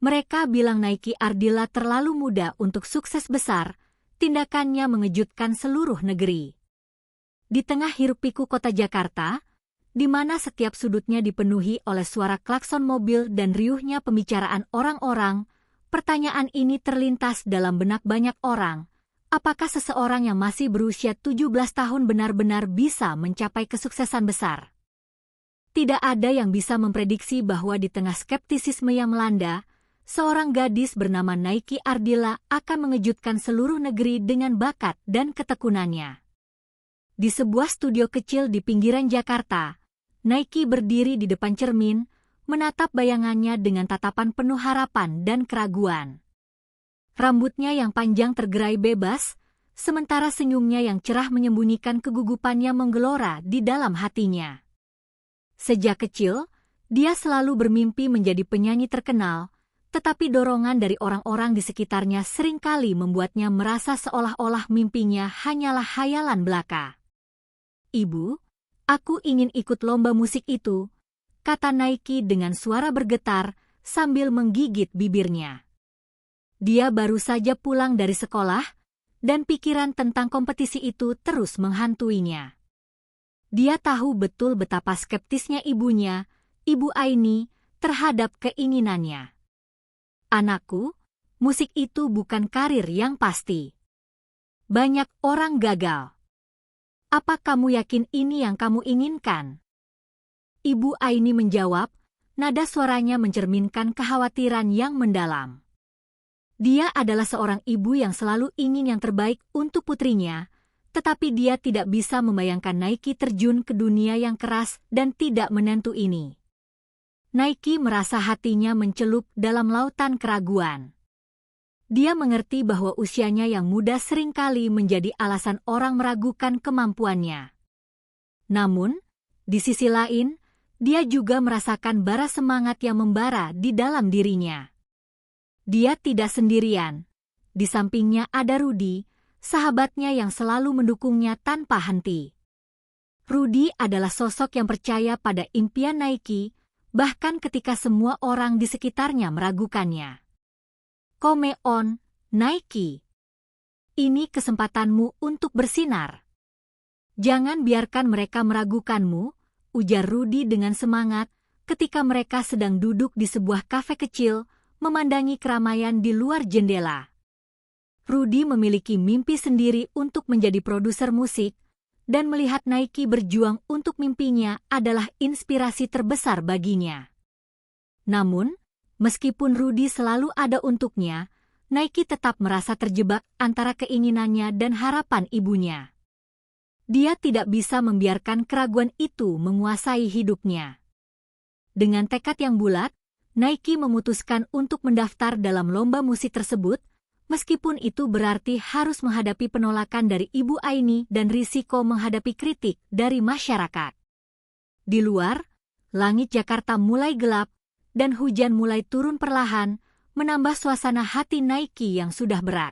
Mereka bilang Nike Ardilla terlalu muda untuk sukses besar, tindakannya mengejutkan seluruh negeri. Di tengah hiruk-pikuk kota Jakarta, di mana setiap sudutnya dipenuhi oleh suara klakson mobil dan riuhnya pembicaraan orang-orang, pertanyaan ini terlintas dalam benak banyak orang. Apakah seseorang yang masih berusia 17 tahun benar-benar bisa mencapai kesuksesan besar? Tidak ada yang bisa memprediksi bahwa di tengah skeptisisme yang melanda, seorang gadis bernama Nike Ardilla akan mengejutkan seluruh negeri dengan bakat dan ketekunannya. Di sebuah studio kecil di pinggiran Jakarta, Nike berdiri di depan cermin, menatap bayangannya dengan tatapan penuh harapan dan keraguan. Rambutnya yang panjang tergerai bebas, sementara senyumnya yang cerah menyembunyikan kegugupan yang menggelora di dalam hatinya. Sejak kecil, dia selalu bermimpi menjadi penyanyi terkenal, tetapi dorongan dari orang-orang di sekitarnya seringkali membuatnya merasa seolah-olah mimpinya hanyalah khayalan belaka. "Ibu, aku ingin ikut lomba musik itu," kata Nike dengan suara bergetar sambil menggigit bibirnya. Dia baru saja pulang dari sekolah, dan pikiran tentang kompetisi itu terus menghantuinya. Dia tahu betul betapa skeptisnya ibunya, Ibu Aini, terhadap keinginannya. "Anakku, musik itu bukan karir yang pasti. Banyak orang gagal. Apa kamu yakin ini yang kamu inginkan?" Ibu Aini menjawab, nada suaranya mencerminkan kekhawatiran yang mendalam. Dia adalah seorang ibu yang selalu ingin yang terbaik untuk putrinya, tetapi dia tidak bisa membayangkan Nike terjun ke dunia yang keras dan tidak menentu ini. Nike merasa hatinya mencelup dalam lautan keraguan. Dia mengerti bahwa usianya yang muda seringkali menjadi alasan orang meragukan kemampuannya. Namun, di sisi lain, dia juga merasakan bara semangat yang membara di dalam dirinya. Dia tidak sendirian. Di sampingnya ada Rudy, sahabatnya yang selalu mendukungnya tanpa henti. Rudy adalah sosok yang percaya pada impian Nike, bahkan ketika semua orang di sekitarnya meragukannya. "Come on, Nike. Ini kesempatanmu untuk bersinar. Jangan biarkan mereka meragukanmu," ujar Rudy dengan semangat ketika mereka sedang duduk di sebuah kafe kecil, memandangi keramaian di luar jendela. Rudy memiliki mimpi sendiri untuk menjadi produser musik, dan melihat Nike berjuang untuk mimpinya adalah inspirasi terbesar baginya. Namun, meskipun Rudy selalu ada untuknya, Nike tetap merasa terjebak antara keinginannya dan harapan ibunya. Dia tidak bisa membiarkan keraguan itu menguasai hidupnya. Dengan tekad yang bulat, Nike memutuskan untuk mendaftar dalam lomba musik tersebut, meskipun itu berarti harus menghadapi penolakan dari Ibu Aini dan risiko menghadapi kritik dari masyarakat. Di luar, langit Jakarta mulai gelap, dan hujan mulai turun perlahan, menambah suasana hati Nike yang sudah berat.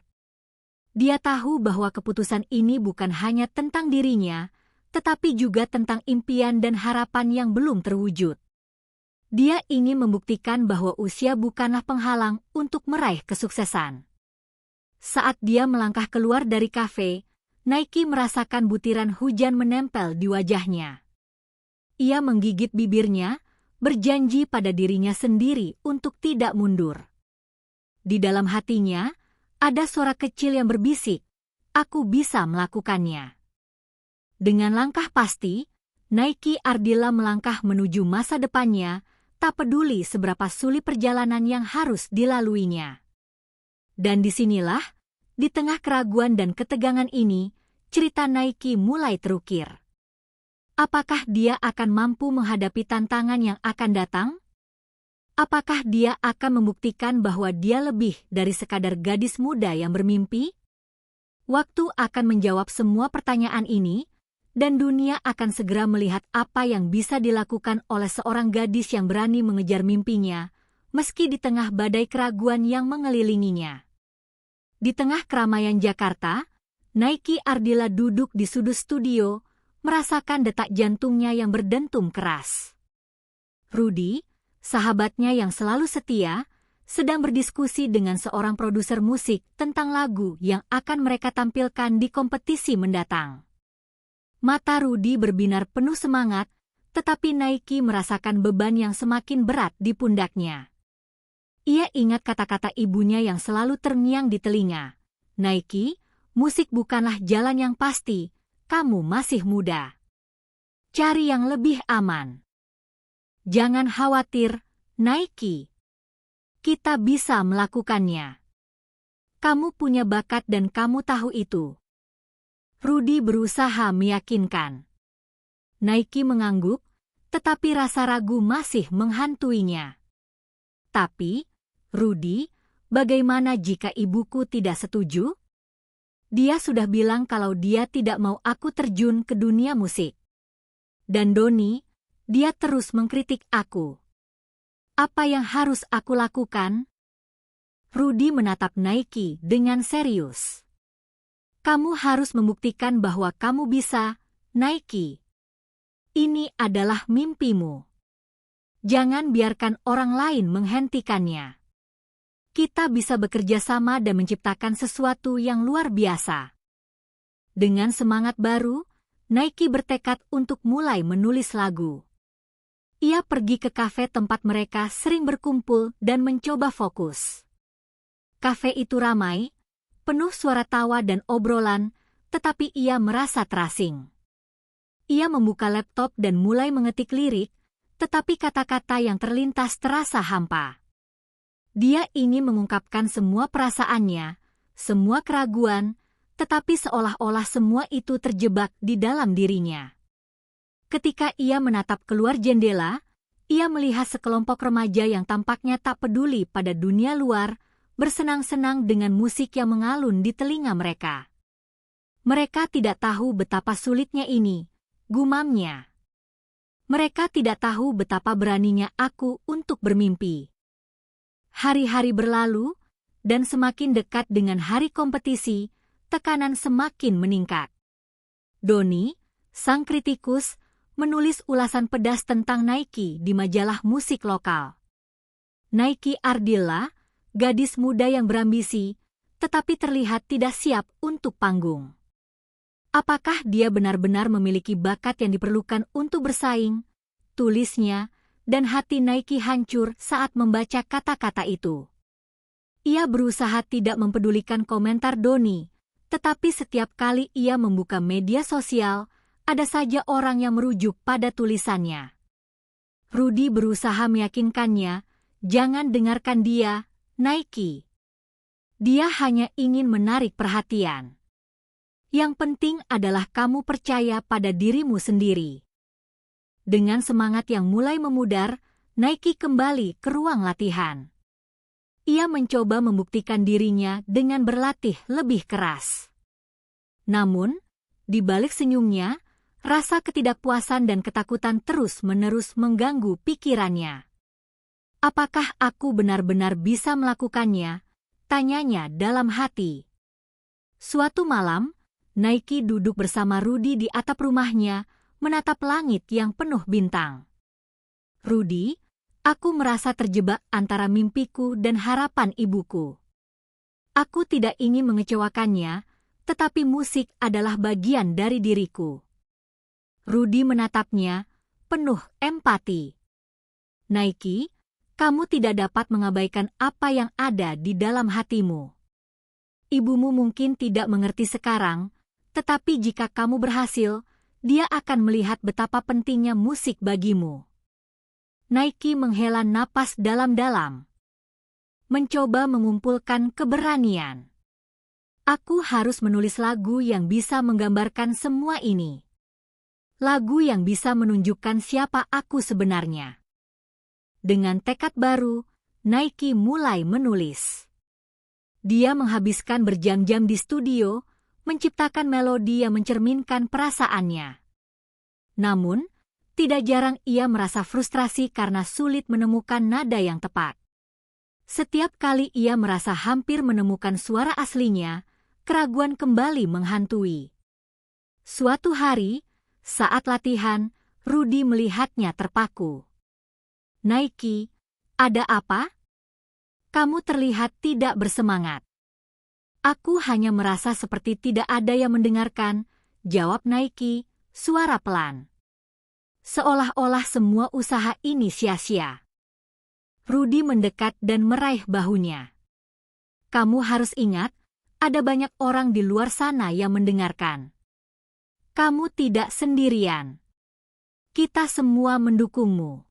Dia tahu bahwa keputusan ini bukan hanya tentang dirinya, tetapi juga tentang impian dan harapan yang belum terwujud. Dia ingin membuktikan bahwa usia bukanlah penghalang untuk meraih kesuksesan. Saat dia melangkah keluar dari kafe, Nike merasakan butiran hujan menempel di wajahnya. Ia menggigit bibirnya, berjanji pada dirinya sendiri untuk tidak mundur. Di dalam hatinya, ada suara kecil yang berbisik, "Aku bisa melakukannya." Dengan langkah pasti, Nike Ardilla melangkah menuju masa depannya, tak peduli seberapa sulit perjalanan yang harus dilaluinya. Dan disinilah, di tengah keraguan dan ketegangan ini, cerita Nike mulai terukir. Apakah dia akan mampu menghadapi tantangan yang akan datang? Apakah dia akan membuktikan bahwa dia lebih dari sekadar gadis muda yang bermimpi? Waktu akan menjawab semua pertanyaan ini, dan dunia akan segera melihat apa yang bisa dilakukan oleh seorang gadis yang berani mengejar mimpinya, meski di tengah badai keraguan yang mengelilinginya. Di tengah keramaian Jakarta, Nike Ardilla duduk di sudut studio, merasakan detak jantungnya yang berdentum keras. Rudy, sahabatnya yang selalu setia, sedang berdiskusi dengan seorang produser musik tentang lagu yang akan mereka tampilkan di kompetisi mendatang. Mata Rudy berbinar penuh semangat, tetapi Naiki merasakan beban yang semakin berat di pundaknya. Ia ingat kata-kata ibunya yang selalu terngiang di telinga. Naiki, musik bukanlah jalan yang pasti, kamu masih muda. Cari yang lebih aman. Jangan khawatir, Naiki. Kita bisa melakukannya. Kamu punya bakat dan kamu tahu itu. Rudy berusaha meyakinkan. Naiki mengangguk, tetapi rasa ragu masih menghantuinya. Tapi, Rudy, bagaimana jika ibuku tidak setuju? Dia sudah bilang kalau dia tidak mau aku terjun ke dunia musik. Dan Doni, dia terus mengkritik aku. Apa yang harus aku lakukan? Rudy menatap Naiki dengan serius. Kamu harus membuktikan bahwa kamu bisa, Naiki. Ini adalah mimpimu. Jangan biarkan orang lain menghentikannya. Kita bisa bekerja sama dan menciptakan sesuatu yang luar biasa. Dengan semangat baru, Naiki bertekad untuk mulai menulis lagu. Ia pergi ke kafe tempat mereka sering berkumpul dan mencoba fokus. Kafe itu ramai, penuh suara tawa dan obrolan, tetapi ia merasa terasing. Ia membuka laptop dan mulai mengetik lirik, tetapi kata-kata yang terlintas terasa hampa. Dia ingin mengungkapkan semua perasaannya, semua keraguan, tetapi seolah-olah semua itu terjebak di dalam dirinya. Ketika ia menatap keluar jendela, ia melihat sekelompok remaja yang tampaknya tak peduli pada dunia luar, bersenang-senang dengan musik yang mengalun di telinga mereka. Mereka tidak tahu betapa sulitnya ini, gumamnya. Mereka tidak tahu betapa beraninya aku untuk bermimpi. Hari-hari berlalu, dan semakin dekat dengan hari kompetisi, tekanan semakin meningkat. Doni, sang kritikus, menulis ulasan pedas tentang Naiki di majalah musik lokal. Naiki Ardilla, gadis muda yang berambisi, tetapi terlihat tidak siap untuk panggung. Apakah dia benar-benar memiliki bakat yang diperlukan untuk bersaing? Tulisnya, dan hati Naiki hancur saat membaca kata-kata itu. Ia berusaha tidak mempedulikan komentar Doni, tetapi setiap kali ia membuka media sosial, ada saja orang yang merujuk pada tulisannya. Rudy berusaha meyakinkannya, jangan dengarkan dia, Naiki. Dia hanya ingin menarik perhatian. Yang penting adalah kamu percaya pada dirimu sendiri. Dengan semangat yang mulai memudar, Naiki kembali ke ruang latihan. Ia mencoba membuktikan dirinya dengan berlatih lebih keras. Namun, di balik senyumnya, rasa ketidakpuasan dan ketakutan terus-menerus mengganggu pikirannya. Apakah aku benar-benar bisa melakukannya? Tanyanya dalam hati. Suatu malam, Naiki duduk bersama Rudy di atap rumahnya, menatap langit yang penuh bintang. Rudy, aku merasa terjebak antara mimpiku dan harapan ibuku. Aku tidak ingin mengecewakannya, tetapi musik adalah bagian dari diriku. Rudy menatapnya, penuh empati. Naiki, kamu tidak dapat mengabaikan apa yang ada di dalam hatimu. Ibumu mungkin tidak mengerti sekarang, tetapi jika kamu berhasil, dia akan melihat betapa pentingnya musik bagimu. Naiki menghela napas dalam-dalam. Mencoba mengumpulkan keberanian. Aku harus menulis lagu yang bisa menggambarkan semua ini. Lagu yang bisa menunjukkan siapa aku sebenarnya. Dengan tekad baru, Naiki mulai menulis. Dia menghabiskan berjam-jam di studio, menciptakan melodi yang mencerminkan perasaannya. Namun, tidak jarang ia merasa frustrasi karena sulit menemukan nada yang tepat. Setiap kali ia merasa hampir menemukan suara aslinya, keraguan kembali menghantui. Suatu hari, saat latihan, Rudy melihatnya terpaku. Naiki, ada apa? Kamu terlihat tidak bersemangat. Aku hanya merasa seperti tidak ada yang mendengarkan, jawab Naiki, suara pelan. Seolah-olah semua usaha ini sia-sia. Rudy mendekat dan meraih bahunya. Kamu harus ingat, ada banyak orang di luar sana yang mendengarkan. Kamu tidak sendirian. Kita semua mendukungmu.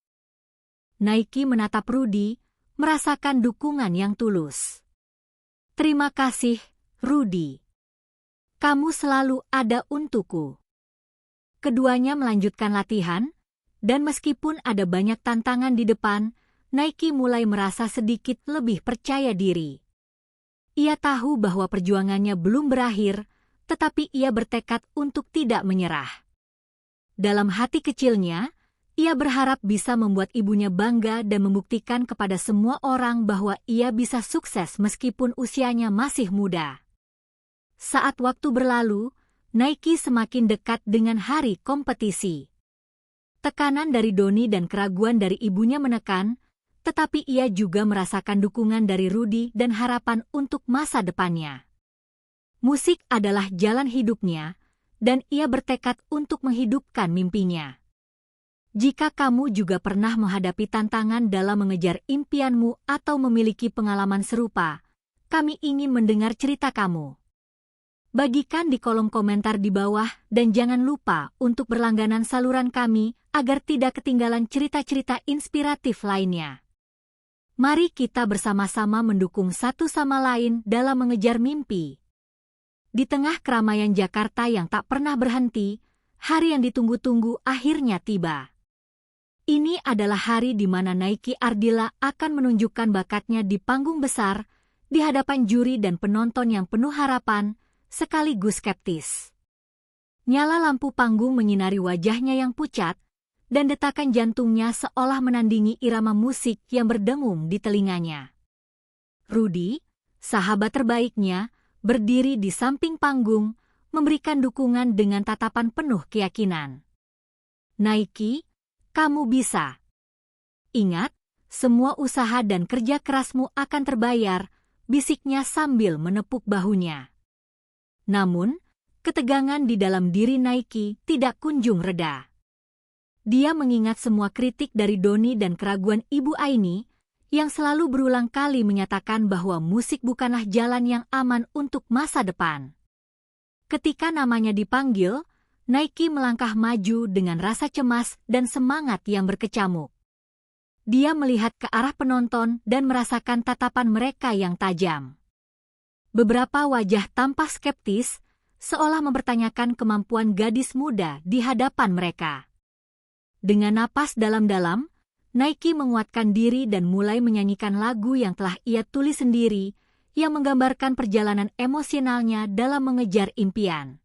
Naiki menatap Rudy, merasakan dukungan yang tulus. Terima kasih, Rudy. Kamu selalu ada untukku. Keduanya melanjutkan latihan, dan meskipun ada banyak tantangan di depan, Naiki mulai merasa sedikit lebih percaya diri. Ia tahu bahwa perjuangannya belum berakhir, tetapi ia bertekad untuk tidak menyerah. Dalam hati kecilnya, ia berharap bisa membuat ibunya bangga dan membuktikan kepada semua orang bahwa ia bisa sukses meskipun usianya masih muda. Saat waktu berlalu, Naiki semakin dekat dengan hari kompetisi. Tekanan dari Doni dan keraguan dari ibunya menekan, tetapi ia juga merasakan dukungan dari Rudy dan harapan untuk masa depannya. Musik adalah jalan hidupnya, dan ia bertekad untuk menghidupkan mimpinya. Jika kamu juga pernah menghadapi tantangan dalam mengejar impianmu atau memiliki pengalaman serupa, kami ingin mendengar cerita kamu. Bagikan di kolom komentar di bawah dan jangan lupa untuk berlangganan saluran kami agar tidak ketinggalan cerita-cerita inspiratif lainnya. Mari kita bersama-sama mendukung satu sama lain dalam mengejar mimpi. Di tengah keramaian Jakarta yang tak pernah berhenti, hari yang ditunggu-tunggu akhirnya tiba. Ini adalah hari di mana Naiki Ardila akan menunjukkan bakatnya di panggung besar, di hadapan juri dan penonton yang penuh harapan, sekaligus skeptis. Nyala lampu panggung menyinari wajahnya yang pucat, dan detakan jantungnya seolah menandingi irama musik yang berdengung di telinganya. Rudy, sahabat terbaiknya, berdiri di samping panggung, memberikan dukungan dengan tatapan penuh keyakinan. Naiki, kamu bisa. Ingat, semua usaha dan kerja kerasmu akan terbayar, bisiknya sambil menepuk bahunya. Namun, ketegangan di dalam diri Naiki tidak kunjung reda. Dia mengingat semua kritik dari Doni dan keraguan Ibu Aini, yang selalu berulang kali menyatakan bahwa musik bukanlah jalan yang aman untuk masa depan. Ketika namanya dipanggil, Naiki melangkah maju dengan rasa cemas dan semangat yang berkecamuk. Dia melihat ke arah penonton dan merasakan tatapan mereka yang tajam. Beberapa wajah tampak skeptis, seolah mempertanyakan kemampuan gadis muda di hadapan mereka. Dengan napas dalam-dalam, Naiki menguatkan diri dan mulai menyanyikan lagu yang telah ia tulis sendiri, yang menggambarkan perjalanan emosionalnya dalam mengejar impian.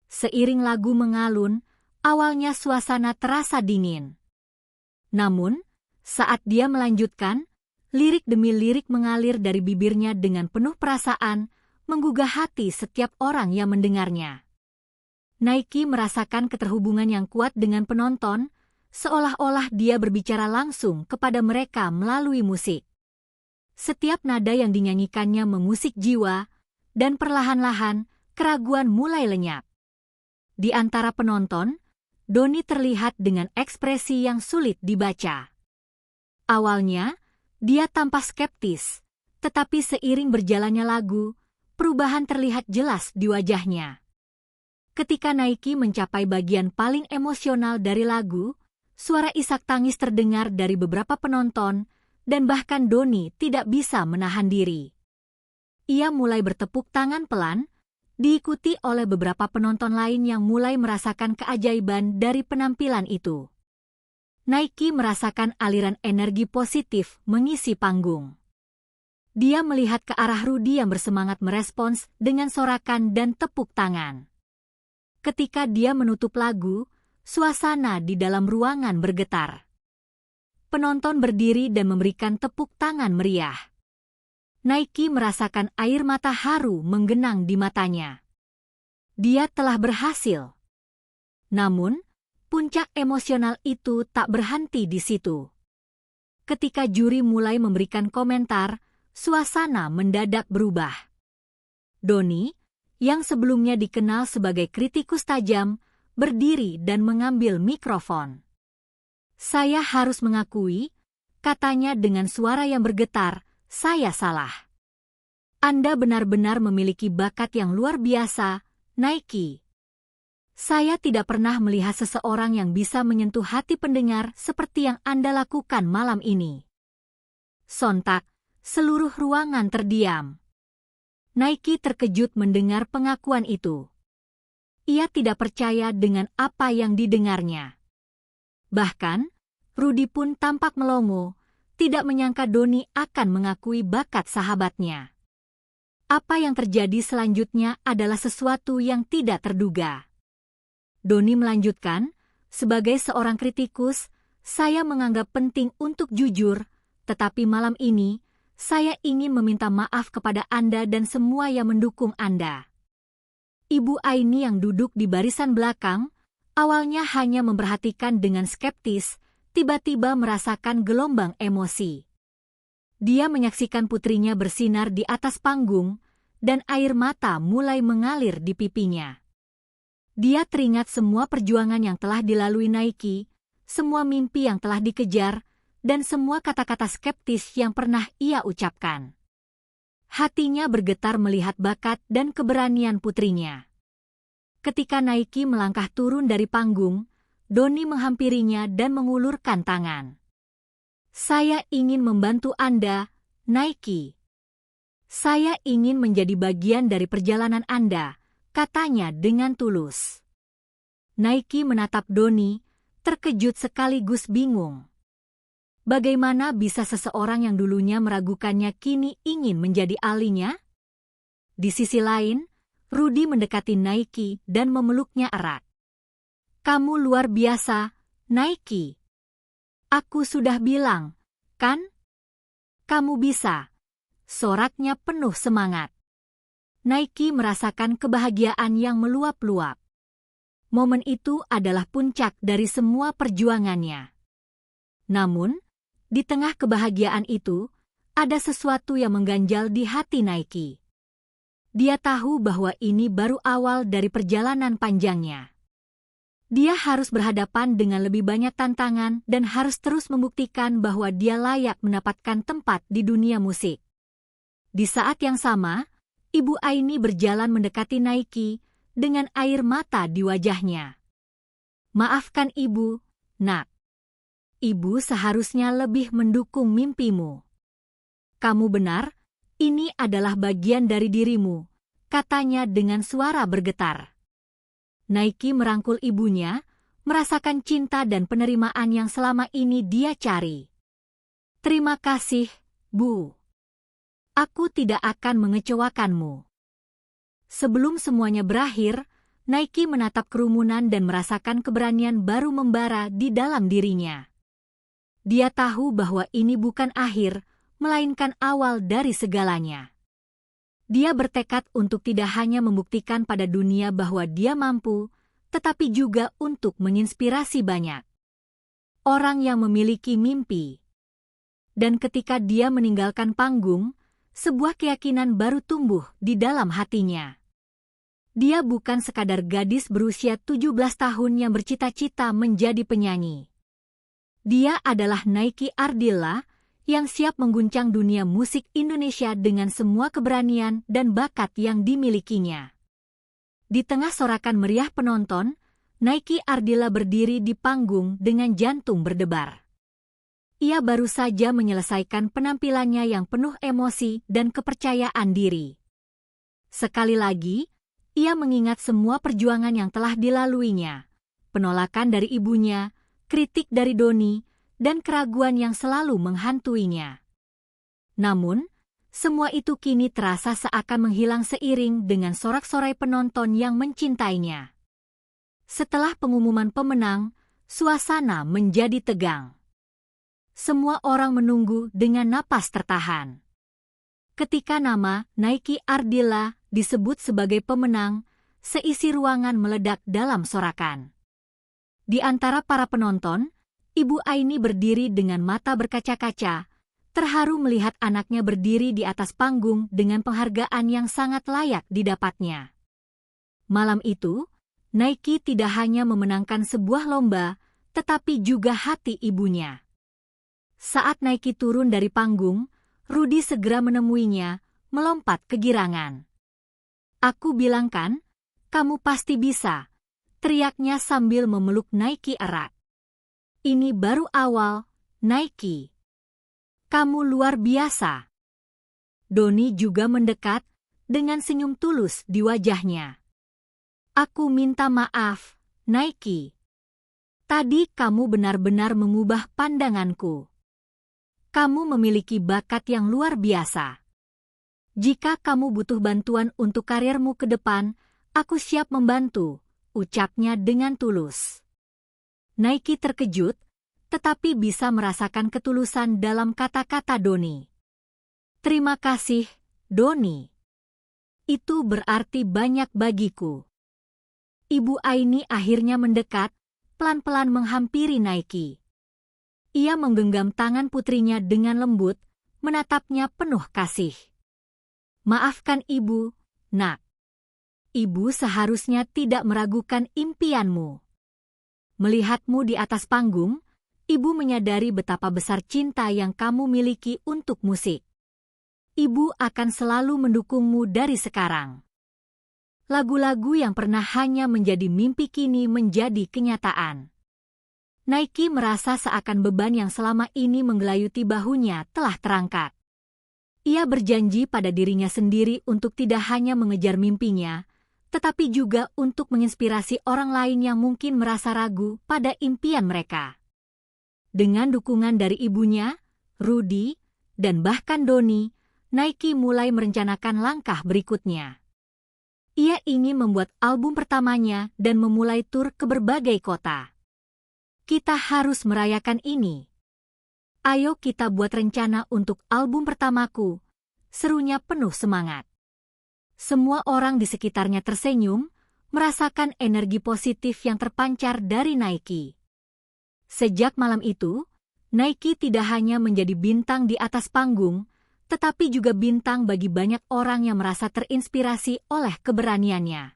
Seiring lagu mengalun, awalnya suasana terasa dingin. Namun, saat dia melanjutkan, lirik demi lirik mengalir dari bibirnya dengan penuh perasaan, menggugah hati setiap orang yang mendengarnya. Naiki merasakan keterhubungan yang kuat dengan penonton, seolah-olah dia berbicara langsung kepada mereka melalui musik. Setiap nada yang dinyanyikannya mengusik jiwa, dan perlahan-lahan keraguan mulai lenyap. Di antara penonton, Doni terlihat dengan ekspresi yang sulit dibaca. Awalnya, dia tampak skeptis, tetapi seiring berjalannya lagu, perubahan terlihat jelas di wajahnya. Ketika Naiki mencapai bagian paling emosional dari lagu, suara isak tangis terdengar dari beberapa penonton, dan bahkan Doni tidak bisa menahan diri. Ia mulai bertepuk tangan pelan, diikuti oleh beberapa penonton lain yang mulai merasakan keajaiban dari penampilan itu. Naiki merasakan aliran energi positif mengisi panggung. Dia melihat ke arah Rudy yang bersemangat merespons dengan sorakan dan tepuk tangan. Ketika dia menutup lagu, suasana di dalam ruangan bergetar. Penonton berdiri dan memberikan tepuk tangan meriah. Naiki merasakan air mata haru menggenang di matanya. Dia telah berhasil. Namun, puncak emosional itu tak berhenti di situ. Ketika juri mulai memberikan komentar, suasana mendadak berubah. Doni, yang sebelumnya dikenal sebagai kritikus tajam, berdiri dan mengambil mikrofon. "Saya harus mengakui," katanya dengan suara yang bergetar, "saya salah. Anda benar-benar memiliki bakat yang luar biasa, Nike. Saya tidak pernah melihat seseorang yang bisa menyentuh hati pendengar seperti yang Anda lakukan malam ini." Sontak, seluruh ruangan terdiam. Nike terkejut mendengar pengakuan itu. Ia tidak percaya dengan apa yang didengarnya. Bahkan, Rudy pun tampak melongo, tidak menyangka Doni akan mengakui bakat sahabatnya. Apa yang terjadi selanjutnya adalah sesuatu yang tidak terduga. Doni melanjutkan, "Sebagai seorang kritikus, saya menganggap penting untuk jujur, tetapi malam ini, saya ingin meminta maaf kepada Anda dan semua yang mendukung Anda." Ibu Aini yang duduk di barisan belakang, awalnya hanya memperhatikan dengan skeptis, tiba-tiba merasakan gelombang emosi. Dia menyaksikan putrinya bersinar di atas panggung, dan air mata mulai mengalir di pipinya. Dia teringat semua perjuangan yang telah dilalui Nike, semua mimpi yang telah dikejar, dan semua kata-kata skeptis yang pernah ia ucapkan. Hatinya bergetar melihat bakat dan keberanian putrinya. Ketika Nike melangkah turun dari panggung, Doni menghampirinya dan mengulurkan tangan. "Saya ingin membantu Anda, Nike. Saya ingin menjadi bagian dari perjalanan Anda," katanya dengan tulus. Nike menatap Doni, terkejut sekaligus bingung. Bagaimana bisa seseorang yang dulunya meragukannya kini ingin menjadi ahlinya? Di sisi lain, Rudy mendekati Nike dan memeluknya erat. "Kamu luar biasa, Nike. Aku sudah bilang, kan? Kamu bisa." Soraknya penuh semangat. Nike merasakan kebahagiaan yang meluap-luap. Momen itu adalah puncak dari semua perjuangannya. Namun, di tengah kebahagiaan itu, ada sesuatu yang mengganjal di hati Nike. Dia tahu bahwa ini baru awal dari perjalanan panjangnya. Dia harus berhadapan dengan lebih banyak tantangan dan harus terus membuktikan bahwa dia layak mendapatkan tempat di dunia musik. Di saat yang sama, Ibu Aini berjalan mendekati Nike dengan air mata di wajahnya. "Maafkan Ibu, Nak. Ibu seharusnya lebih mendukung mimpimu. Kamu benar, ini adalah bagian dari dirimu," katanya dengan suara bergetar. Nike merangkul ibunya, merasakan cinta dan penerimaan yang selama ini dia cari. "Terima kasih, Bu. Aku tidak akan mengecewakanmu." Sebelum semuanya berakhir, Nike menatap kerumunan dan merasakan keberanian baru membara di dalam dirinya. Dia tahu bahwa ini bukan akhir, melainkan awal dari segalanya. Dia bertekad untuk tidak hanya membuktikan pada dunia bahwa dia mampu, tetapi juga untuk menginspirasi banyak orang yang memiliki mimpi. Dan ketika dia meninggalkan panggung, sebuah keyakinan baru tumbuh di dalam hatinya. Dia bukan sekadar gadis berusia 17 tahun yang bercita-cita menjadi penyanyi. Dia adalah Nike Ardilla yang siap mengguncang dunia musik Indonesia dengan semua keberanian dan bakat yang dimilikinya. Di tengah sorakan meriah penonton, Nike Ardilla berdiri di panggung dengan jantung berdebar. Ia baru saja menyelesaikan penampilannya yang penuh emosi dan kepercayaan diri. Sekali lagi, ia mengingat semua perjuangan yang telah dilaluinya, penolakan dari ibunya, kritik dari Doni, dan keraguan yang selalu menghantuinya. Namun, semua itu kini terasa seakan menghilang seiring dengan sorak-sorai penonton yang mencintainya. Setelah pengumuman pemenang, suasana menjadi tegang. Semua orang menunggu dengan napas tertahan. Ketika nama Nike Ardilla disebut sebagai pemenang, seisi ruangan meledak dalam sorakan. Di antara para penonton, Ibu Aini berdiri dengan mata berkaca-kaca, terharu melihat anaknya berdiri di atas panggung dengan penghargaan yang sangat layak didapatnya. Malam itu, Nike tidak hanya memenangkan sebuah lomba, tetapi juga hati ibunya. Saat Nike turun dari panggung, Rudy segera menemuinya, melompat kegirangan. "Aku bilang kan, kamu pasti bisa," teriaknya sambil memeluk Nike erat. "Ini baru awal, Nike. Kamu luar biasa." Donnie juga mendekat, dengan senyum tulus di wajahnya. "Aku minta maaf, Nike. Tadi kamu benar-benar mengubah pandanganku. Kamu memiliki bakat yang luar biasa. Jika kamu butuh bantuan untuk karirmu ke depan, aku siap membantu," ucapnya dengan tulus. Nike terkejut, tetapi bisa merasakan ketulusan dalam kata-kata Donnie. "Terima kasih, Donnie. Itu berarti banyak bagiku." Ibu Aini akhirnya mendekat, pelan-pelan menghampiri Nike. Ia menggenggam tangan putrinya dengan lembut, menatapnya penuh kasih. "Maafkan ibu, nak. Ibu seharusnya tidak meragukan impianmu. Melihatmu di atas panggung, ibu menyadari betapa besar cinta yang kamu miliki untuk musik. Ibu akan selalu mendukungmu dari sekarang." Lagu-lagu yang pernah hanya menjadi mimpi kini menjadi kenyataan. Nike merasa seakan beban yang selama ini menggelayuti bahunya telah terangkat. Ia berjanji pada dirinya sendiri untuk tidak hanya mengejar mimpinya, tetapi juga untuk menginspirasi orang lain yang mungkin merasa ragu pada impian mereka. Dengan dukungan dari ibunya, Rudy, dan bahkan Donnie, Nike mulai merencanakan langkah berikutnya. Ia ingin membuat album pertamanya dan memulai tur ke berbagai kota. "Kita harus merayakan ini. Ayo kita buat rencana untuk album pertamaku," serunya penuh semangat. Semua orang di sekitarnya tersenyum, merasakan energi positif yang terpancar dari Nike. Sejak malam itu, Nike tidak hanya menjadi bintang di atas panggung, tetapi juga bintang bagi banyak orang yang merasa terinspirasi oleh keberaniannya.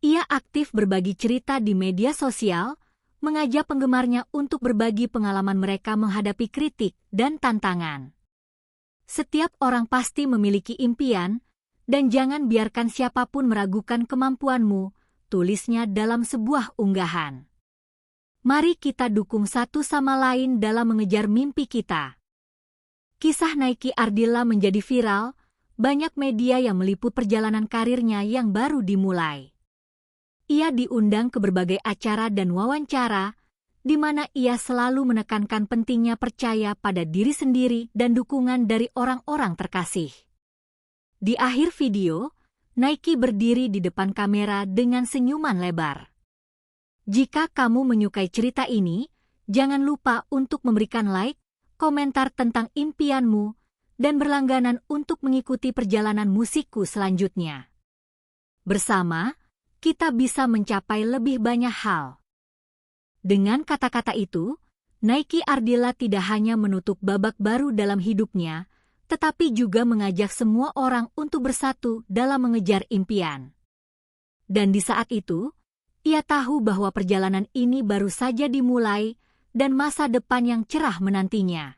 Ia aktif berbagi cerita di media sosial, mengajak penggemarnya untuk berbagi pengalaman mereka menghadapi kritik dan tantangan. Setiap orang pasti memiliki impian, dan jangan biarkan siapapun meragukan kemampuanmu, tulisnya dalam sebuah unggahan. "Mari kita dukung satu sama lain dalam mengejar mimpi kita." Kisah Nike Ardilla menjadi viral, banyak media yang meliput perjalanan karirnya yang baru dimulai. Ia diundang ke berbagai acara dan wawancara, di mana ia selalu menekankan pentingnya percaya pada diri sendiri dan dukungan dari orang-orang terkasih. Di akhir video, Nike berdiri di depan kamera dengan senyuman lebar. Jika kamu menyukai cerita ini, jangan lupa untuk memberikan like, komentar tentang impianmu, dan berlangganan untuk mengikuti perjalanan musikku selanjutnya. Bersama, kita bisa mencapai lebih banyak hal. Dengan kata-kata itu, Nike Ardilla tidak hanya menutup babak baru dalam hidupnya, tetapi juga mengajak semua orang untuk bersatu dalam mengejar impian. Dan di saat itu, ia tahu bahwa perjalanan ini baru saja dimulai dan masa depan yang cerah menantinya.